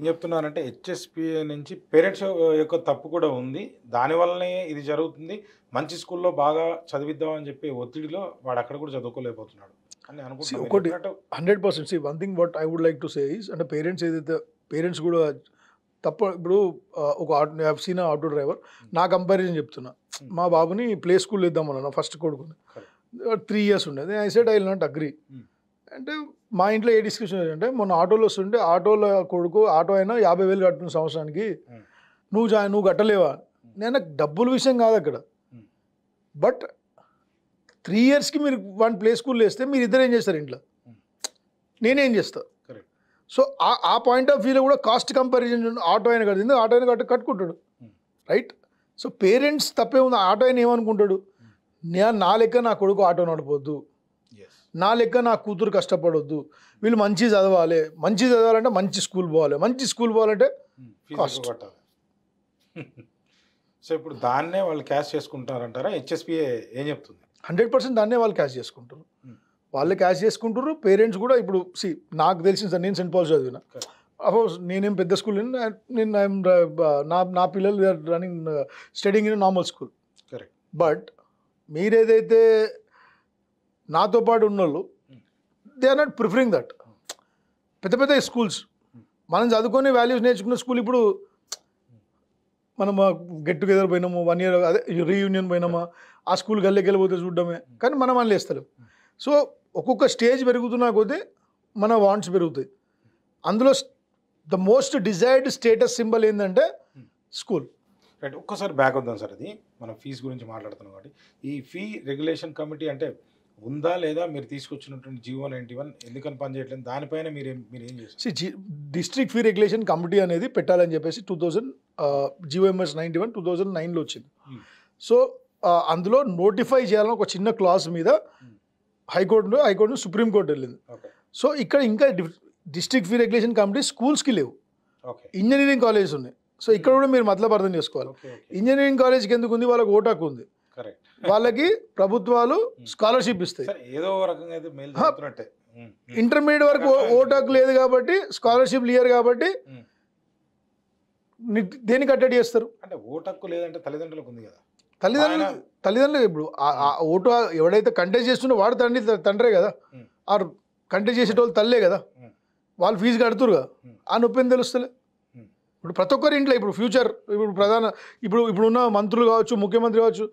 ఏం చెప్తున్నానంటే హెచ్ఎస్‌పీఏ నుంచి పేరెంట్స్ యొక్క తప్పు కూడా ఉంది. దానివల్లనే ఇది జరుగుతుంది. మంచి స్కూల్‌లో బాగా చదివిద్దాం అని చెప్పి ఒత్తిడిలో వాడు అక్కడ కూడా చదువుకోలేకపోతున్నాడు అని See, అనుకుంటున్నాను. మీరు ఒకటి చెప్పినట్టు 100%. See, one thing what I would like to say is, అంటే పేరెంట్స్ ఏదైతే పేరెంట్స్ కూడా తప్పు. ఇప్పుడు ఒక I have seen auto driver. నా కంపారిజన్ చెప్తున్నా. మా బాబుని ప్లే స్కూల్ వేద్దామన్నా ఫస్ట్ కొడుకుని. 3 years ఉండేది. I said I will not agree. అంటే మా ఇంట్లో ఏ డిస్కషన్ అంటే, మొన్న ఆటోలో వస్తుంటే ఆటోలో కొడుకు ఆటో అయినా 50,000 కట్టున్న సంవత్సరానికి నువ్వు కట్టలేవా? నేను డబ్బుల విషయం కాదు అక్కడ. బట్ 3 yearsకి మీరు వన్ ప్లే స్కూల్ వేస్తే మీరు ఇద్దరు ఏం చేస్తారు ఇంట్లో? నేనేం చేస్తా? సో ఆ పాయింట్ ఆఫ్ వ్యూలో కూడా కాస్ట్ కంపారిజన్ ఆటో అయినా కట్టింది, ఎందుకు ఆటో అయినా కట్టుకుంటాడు, రైట్? సో పేరెంట్స్ తప్పే ఉంది. ఆటో అయినా ఏమనుకుంటాడు, నా లెక్క నా కొడుకు ఆటో నడపొద్దు, నా లెక్క నా కూతురు కష్టపడొద్దు, వీళ్ళు మంచి చదవాలంటే మంచి స్కూల్ పోవాలంటే కాస్ట్. సో ఇప్పుడు దాన్నే వాళ్ళు క్యాష్ చేసుకుంటారంటారా? హెచ్ఎస్‌పీఏ ఏం చెప్తుంది? 100% దాన్నే వాళ్ళు క్యాష్ చేసుకుంటారు. వాళ్ళే క్యాష్ చేసుకుంటారు. పేరెంట్స్ కూడా ఇప్పుడు నాకు తెలిసిన సార్, నేను సెంట్ పాల్స్ చదివిన. అఫ్కోర్స్ నేనేం పెద్ద స్కూల్, నేను నా పిల్లలు running studying in normal school. But మీరేదైతే నాతో పాటు ఉన్నోళ్ళు, they are not preferring that. పెద్ద పెద్ద స్కూల్స్, మనం చదువుకొని వాల్యూస్ నేర్చుకున్న స్కూల్ ఇప్పుడు మనం గెట్ టుగెదర్ పోయినాము, 1 year అదే రీయూనియన్ పోయినామా, ఆ స్కూల్ గల్లెకి వెళ్ళిపోతే చూడడమే, కానీ మనం వాళ్ళు వేస్తలేం. సో ఒక్కొక్క స్టేజ్ పెరుగుతున్నా కొద్దీ మన వాంట్స్ పెరుగుతాయి. అందులో the most desired status symbol ఏంటంటే స్కూల్. రైట్, ఒక్కసారి బ్యాక్ వద్దాం సార్. అది మనం ఫీజు గురించి మాట్లాడుతున్నాం కాబట్టి, ఈ ఫీ రెగ్యులేషన్ కమిటీ అంటే ఉందా లేదా? మీరు తీసుకొచ్చినటువంటి జీవో 91 ఎందుకని పనిచేయట్లేదు, దానిపైన మీరు ఏం చేస్తారు? డిస్ట్రిక్ట్ ఫీ రెగ్యులేషన్ కమిటీ అనేది పెట్టాలని చెప్పేసి 2000 జీవోఎంఎస్ 91 2009లో వచ్చింది. సో అందులో నోటిఫై చేయాలని ఒక చిన్న క్లాస్ మీద హైకోర్టు సుప్రీంకోర్టు వెళ్ళింది. సో ఇక్కడ ఇంకా డిస్ట్రిక్ట్ ఫీ రెగ్యులేషన్ కమిటీ స్కూల్స్కి లేవు, ఇంజనీరింగ్ కాలేజెస్ ఉన్నాయి. సో ఇక్కడ కూడా మీరు మతలబ్ అర్థం చేసుకోవాలి. ఇంజనీరింగ్ కాలేజ్కి ఎందుకు ఉంది? వాళ్ళకి ఓటాకు ఉంది. వాళ్ళకి ప్రభుత్వాలు స్కాలర్షిప్ ఇస్తాయి. ఇంటర్మీడియట్ వరకు ఓటాకు లేదు కాబట్టి, స్కాలర్షిప్ లేరు కాబట్టి దేనికి అటెండ్ చేస్తారు? అంటే ఓటాకు లేదంటే తల్లిదండ్రులకు ఉంది కదా. తల్లిదండ్రులు ఇప్పుడు ఓటు ఎవడైతే కంటెస్ట్ చేస్తున్నా వాడు తండ్రే కదా, ఆ కంటెస్ట్ చేసేటోళ్ళు తల్లే కదా, వాళ్ళు ఫీజు కడుతురు కదా, ఆ నొప్పి ఏం తెలుస్తలే. ఇప్పుడు ప్రతి ఒక్కరి ఇంట్లో ఇప్పుడు ఫ్యూచర్ ఇప్పుడున్న మంత్రులు కావచ్చు, ముఖ్యమంత్రి కావచ్చు,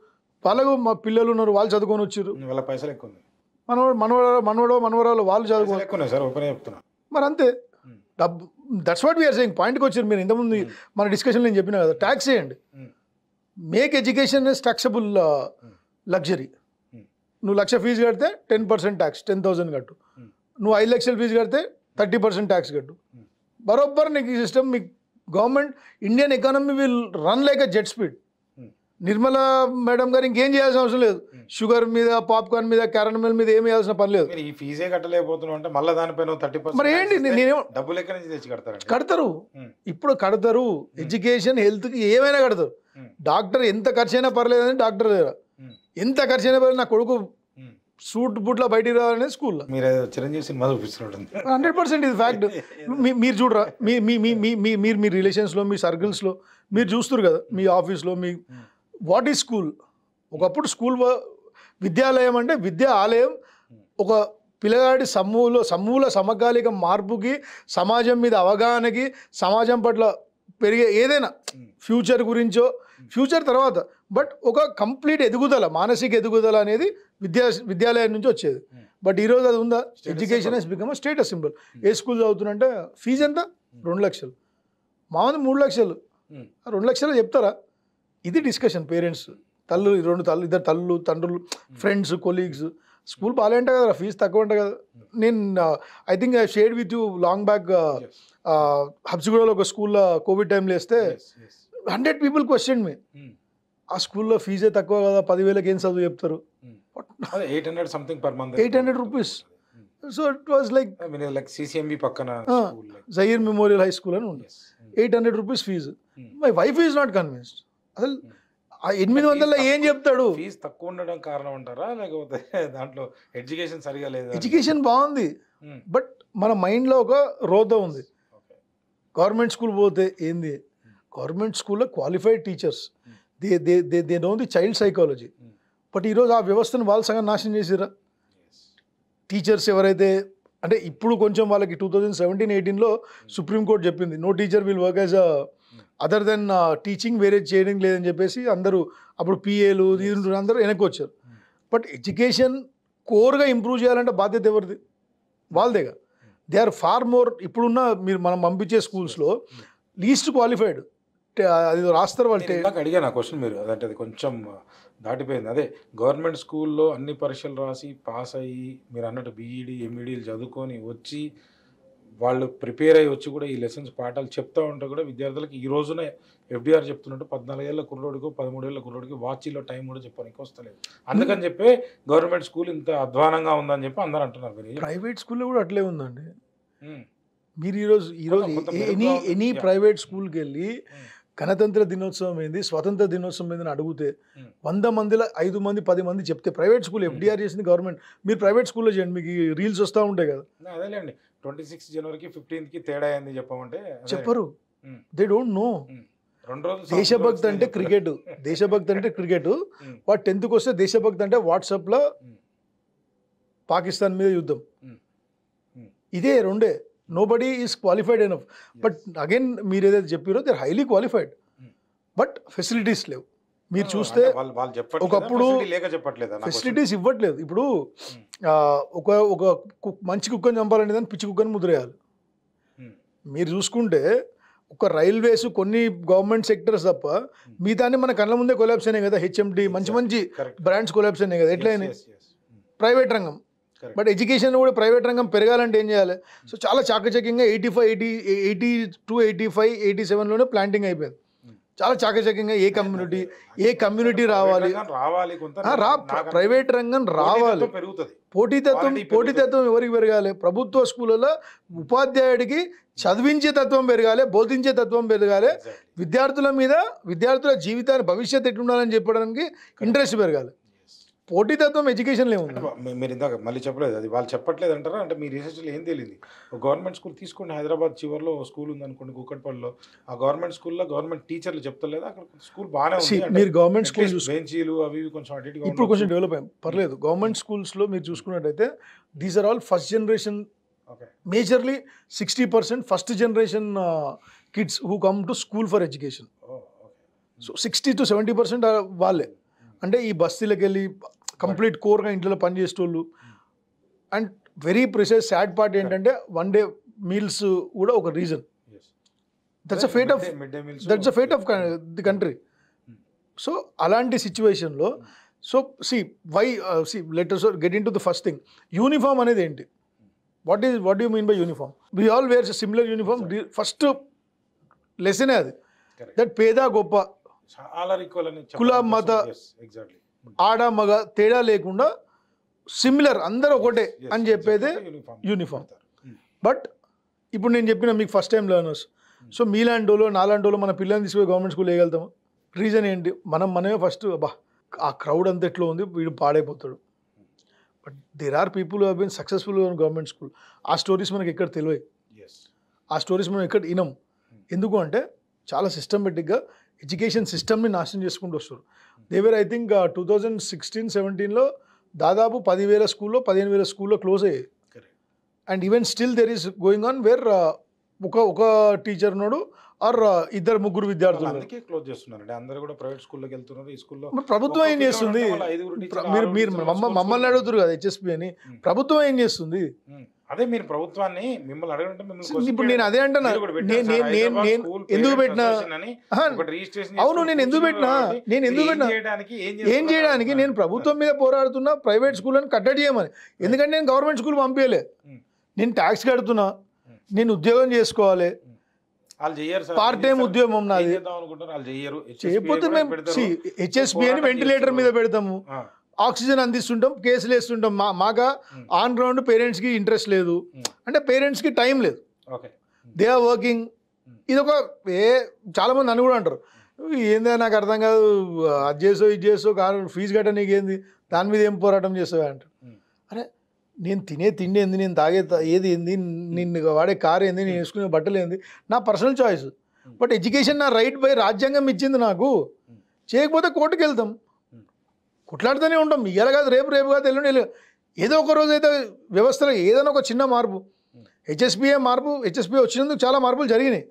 వాళ్ళకు మా పిల్లలు ఉన్నారు, వాళ్ళు చదువుకొని వచ్చారు, వాళ్ళ పైసలు ఎక్కువ ఉన్నాయి. మనవరాలు వాళ్ళు చదువుకొని సార్ ఓపెన్ చెప్తున్నా. మరి అంతే. That's what we are saying. పాయింట్కి వచ్చారు మీరు. ఇంతకుముందు మన డిస్కషన్ నేను చెప్పినా కదా, ట్యాక్స్ చేయండి. Make education is taxable luxury. నువ్వు 1,00,000 ఫీజు కడితే 10% ట్యాక్స్, 10,000 కట్టు. నువ్వు 5 లక్షల ఫీజు కడితే 30% ట్యాక్స్ కట్టు. బరోబ్బర్ నీకు ఈ system, me government, Indian economy will run like a jet speed. Nirmala madam గారు ఇంకేం చేయాల్సిన అవసరం లేదు. షుగర్ మీద, పాప్కార్న్ మీద, క్యారమెల్ మీద ఏం చేయాల్సిన పని లేదు. ఈ ఫీజే కట్టలేకపోతున్నావు అంటే మళ్ళీ దానిపైన 30%. మరి ఏంటి, నేనేమో డబ్బులు ఎక్కడి నుంచి తెచ్చి కడతారు. ఇప్పుడు కడతారు. ఎడ్యుకేషన్, హెల్త్కి ఏమైనా కడతారు. డాక్టర్ ఎంత ఖర్చు అయినా పర్లేదని డాక్టర్ దగ్గర, ఎంత ఖర్చు అయినా పర్లేదు, నా కొడుకు సూట్ బుట్లా బయటికి రావాలనేది స్కూల్లో. మీరు చిరంజీవి సినిమా చూపిస్తున్నాడు. 100% ఇది ఫ్యాక్ట్. మీరు చూడరా, మీ రిలేషన్స్లో, మీ సర్కిల్స్లో మీరు చూస్తారు కదా, మీ ఆఫీస్లో, మీ వాట్ ఈజ్ స్కూల్? ఒకప్పుడు స్కూల్ విద్యాలయం అంటే విద్యా ఆలయం. ఒక పిల్లగాడి సమూల సమకాలిక మార్పుకి, సమాజం మీద అవగాహనకి, సమాజం పట్ల పెరిగే ఏదైనా ఫ్యూచర్ గురించో, ఫ్యూచర్ తర్వాత, బట్ ఒక కంప్లీట్ ఎదుగుదల, మానసిక ఎదుగుదల అనేది విద్యాలయం నుంచి వచ్చేది. బట్ ఈరోజు అది ఉందా? Education has become status symbol. ఏ స్కూల్ చదువుతున్నంటే ఫీజు ఎంత? 2 లక్షలు. మామూలు 3 లక్షలు. 2 లక్షలు చెప్తారా? ఇది డిస్కషన్. పేరెంట్స్, ఇద్దరు తండ్రులు, ఫ్రెండ్స్, కొలీగ్స్, స్కూల్ బాగాలేంట కదా, ఫీజు తక్కువ అంట కదా. నేను I think I shared with you long back, హబ్సిగూడలో ఒక స్కూల్లో కోవిడ్ టైంలో వేస్తే 100 people క్వశ్చన్ మీ, ఆ స్కూల్లో ఫీజే తక్కువ కదా, 10,000కి ఏం చదువు చెప్తారు? 800 something per month, 800 rupees. So it was like CCMB పక్కన జహీర్ మెమోరియల్ హై స్కూల్ అని ఉంది, 800 rupees fee. My wife is not convinced. అసలు 800 ఏం చెప్తాడు? ఫీజు తక్కువ ఉండడం కారణం అంటారా, లేకపోతే దాంట్లో ఎడ్యుకేషన్ సరిగా లేదు? ఎడ్యుకేషన్ బాగుంది, బట్ మన మైండ్లో ఒక రోత ఉంది. గవర్నమెంట్ స్కూల్ పోతే ఏంది, గవర్నమెంట్ స్కూల్లో qualified teachers, they know the child psychology. But ఈరోజు ఆ వ్యవస్థను వాళ్ళు సగం నాశనం చేసిరా. టీచర్స్ ఎవరైతే అంటే ఇప్పుడు కొంచెం వాళ్ళకి 2017-18లో సుప్రీంకోర్టు చెప్పింది no teacher will work as other than teaching, వేరే చేయడం లేదని చెప్పేసి అందరూ అప్పుడు పిఏలు అందరూ వెనక్కి వచ్చారు. బట్ ఎడ్యుకేషన్ కోర్గా ఇంప్రూవ్ చేయాలంటే బాధ్యత ఎవరిది? వాళ్ళదేగా. They are far more. ఇప్పుడున్న మనం పంపించే స్కూల్స్లో లీస్ట్ క్వాలిఫైడ్ అది రాస్తారు వాళ్ళు. అడిగాను ఆ క్వశ్చన్ మీరు, అదంటే అది కొంచెం దాటిపోయింది. అదే గవర్నమెంట్ స్కూల్లో అన్ని పరీక్షలు రాసి పాస్ అయ్యి మీరు అన్నట్టు బీఈడి ఎంఈడీలు చదువుకొని వచ్చి వాళ్ళు ప్రిపేర్ అయ్యి వచ్చి కూడా ఈ లెసన్స్ పాఠాలు చెప్తూ ఉంటే కూడా విద్యార్థులకి ఈ రోజునే ఎఫ్డిఆర్ చెప్తున్నట్టు 14 ఏళ్ళ కుర్రోడికి 13 ఏళ్ళ కుర్రోడికి వాచీలో టైం కూడా చెప్పడానికి వస్తలేదు. అందుకని చెప్పి గవర్నమెంట్ స్కూల్ ఇంత అధ్వానంగా ఉందని చెప్పి అందరూ అంటున్నారు. ప్రైవేట్ స్కూల్లో కూడా అట్లే ఉందండి. మీరు ఈరోజు ఎనీ ప్రైవేట్ స్కూల్కి వెళ్ళి గణతంత్ర దినోత్సవం ఏంది, స్వతంత్ర దినోత్సవం ఏందని అడిగితే 100 మందిలో 5 మంది 10 మంది చెప్తే ప్రైవేట్ స్కూల్ ఎఫ్డిఆర్ చేసింది గవర్నమెంట్. మీరు ప్రైవేట్ స్కూల్లో చేయండి, మీకు రీల్స్ వస్తూ ఉంటాయి కదా. అదేలేండి 26 జనవరికి 15కి తేడా అయింది చెప్పమంటే చెప్పరు. They don't know. దేశభక్తి అంటే క్రికెట్, దేశభక్తి అంటే క్రికెట్. వాడు 10th వస్తే దేశభక్తి అంటే వాట్సాప్లో పాకిస్తాన్ మీద యుద్ధం. ఇదే రెండే. Nobody is qualified enough. But again మీరు ఏదైతే చెప్పారో they are highly qualified, but facilities లేవు. మీరు చూస్తే ఒకప్పుడు ఫెసిలిటీస్ ఇవ్వట్లేదు. ఇప్పుడు ఒక మంచి కుక్కని చంపాలంటే దాన్ని పిచ్చి కుక్కని ముద్రేయాలి. మీరు చూసుకుంటే ఒక రైల్వేస్ కొన్ని గవర్నమెంట్ సెక్టర్స్ తప్ప మిగతాన్ని మన కళ్ళ ముందే కొలాప్స్ అయినాయి కదా. హెచ్ఎండి మంచి బ్రాండ్స్ కొలాప్స్ అయినాయి కదా. ఎట్లయినా ప్రైవేట్ రంగం. బట్ ఎడ్యుకేషన్ కూడా ప్రైవేట్ రంగం పెరగాలంటే ఏం చేయాలి? సో చాలా చాకచక్యంగా 82, 85, 87లోనే ప్లాంటింగ్ అయిపోయింది. చాలా చాకచక్యంగా ఏ కమ్యూనిటీ రావాలి, ప్రైవేట్ రంగం రావాలి. పోటీతత్వం ఎవరికి పెరగాలి? ప్రభుత్వ స్కూళ్ళలో ఉపాధ్యాయుడికి చదివించే తత్వం పెరగాలి, బోధించే తత్వం పెరగాలి. విద్యార్థుల జీవితాన్ని భవిష్యత్తు ఎట్లుండాలని చెప్పడానికి ఇంట్రెస్ట్ పెరగాలి. పోటీతత్వం ఎడ్యుకేషన్లో ఏముంది? మీరు ఇందాక మళ్ళీ చెప్పలేదు, అది వాళ్ళు చెప్పట్లేదు అంటారా? అంటే మీ రీసెర్చ్లో ఏం తెలియదు. గవర్నమెంట్ స్కూల్ తీసుకోండి, హైదరాబాద్ చివరిలో స్కూల్ ఉంది అనుకోండి, కూకట్పల్లిలో. ఆ గవర్నమెంట్ స్కూల్లో గవర్నమెంట్ టీచర్లు చెప్తలేదు, అక్కడ స్కూల్ బాగానే ఉంది. మీరు గవర్నమెంట్ స్కూల్ బెంచీలు అవి కొంచెం అటు ఇప్పుడు కొంచెం డెవలప్ అయ్యాం, పర్లేదు. గవర్నమెంట్ స్కూల్స్లో మీరు చూసుకున్నట్టయితే these are all first generation, majorly 60% first generation kids who come to school for education. So 60 to 70% వాళ్ళే. అంటే ఈ బస్తీలకు వెళ్ళి కంప్లీట్ కోర్గా ఇంట్లో పనిచేసేటోళ్ళు. And very precise sad part ఏంటంటే 1 day మీల్స్ కూడా ఒక reason. That's a fate of the country. So అలాంటి సిచ్యువేషన్లో let us get into the first thing. Uniform అనేది ఏంటి? What do you mean by uniform? We all wear a similar uniform. First లెసనే అది. That పేద గొప్ప, కుల మత, ఆడ మగ తేడా లేకుండా సిమిలర్ అందరూ ఒకటే అని చెప్పేదే యూనిఫామ్. బట్ ఇప్పుడు నేను చెప్పిన మీకు ఫస్ట్ టైం లెర్నర్స్, సో మీలాంటోలో నాలాంటోలో మన పిల్లల్ని తీసుకుపోయి గవర్నమెంట్ స్కూల్ వేయగలుగుతాము? రీజన్ ఏంటి? మనమే ఫస్ట్ ఆ క్రౌడ్ అంతా ఎట్లా ఉంది, వీడు పాడైపోతాడు. But there are people who have been successful in government school. ఆ స్టోరీస్ మనకి ఎక్కడ తెలియదు, ఆ స్టోరీస్ మనం ఎక్కడ వినం. ఎందుకు అంటే చాలా సిస్టమేటిక్గా ఎడ్యుకేషన్ సిస్టమ్ని నాశనం చేసుకుంటూ వస్తారు. దేవర్ ఐ థింక్ 2016-17లో దాదాపు 10,000 స్కూల్లో 15,000 స్కూల్లో క్లోజ్ అయ్యాయి. And even still there is going on wear ఒక టీచర్ ఉన్నాడు ఆర్ 2-3 విద్యార్థులు. అందుకే క్లోజ్ చేస్తున్నారండి, అందరూ కూడా ప్రైవేట్ స్కూల్లోకి వెళ్తున్నారు. ఈ స్కూల్లో ప్రభుత్వం ఏం చేస్తుంది? మీరు మమ్మల్ని అడుగుతారు కదా హెచ్ఎస్పీ అని, ప్రభుత్వం ఏం చేస్తుంది? అదే మీరు ప్రభుత్వాన్ని మిమ్మల్ని అడగంటే ఇప్పుడు నేను అదే అంటున్నా, ఎందుకు పెట్టినా? అవును, నేను ఎందుకు పెట్టినా ఏం చేయడానికి? నేను ప్రభుత్వం మీద పోరాడుతున్నా ప్రైవేట్ స్కూళ్ళని కట్టడి చేయమని. ఎందుకంటే నేను గవర్నమెంట్ స్కూల్ పంపించలే, నేను ట్యాక్స్ కడుతున్నా, నేను ఉద్యోగం చేసుకోవాలి, పార్ట్ టైం ఉద్యోగం నాది. చేయకపోతే మేము హెచ్ఎస్బి అని వెంటిలేటర్ మీద పెడతాము, ఆక్సిజన్ అందిస్తుంటాం, కేసులు వేస్తుంటాం. మాగా ఆన్ గ్రౌండ్ పేరెంట్స్కి ఇంట్రెస్ట్ లేదు, అంటే పేరెంట్స్కి టైం లేదు, దే ఆర్ వర్కింగ్. ఇది ఒక చాలామంది నన్ను కూడా అంటారు, ఏందా నాకు అర్థం కాదు, అది చేసో ఇది చేసో, ఫీజు కట్ట నీకేంది, దాని మీద ఏం పోరాటం చేస్తావు అంటారు. అరే నేను తినే తిండి ఏంది, నేను తాగే ఏది ఏంది, నేను వాడే కారు ఏంది, నేను వేసుకునే బట్టలు ఏంది, నా పర్సనల్ చాయిస్. బట్ ఎడ్యుకేషన్ నా రైట్ బై రాజ్యాంగం ఇచ్చింది నాకు. చేయకపోతే కోర్టుకు వెళ్తాం, కొట్లాడుతూనే ఉంటాం. ఇవాళ కాదు రేపు, రేపు కాదు ఎల్లుండి, ఏదో ఒక రోజు అయితే వ్యవస్థలో ఏదైనా ఒక చిన్న మార్పు. హెచ్ఎస్పీఏ మార్పు, హెచ్ఎస్పీ వచ్చినందుకు చాలా మార్పులు జరిగినాయి.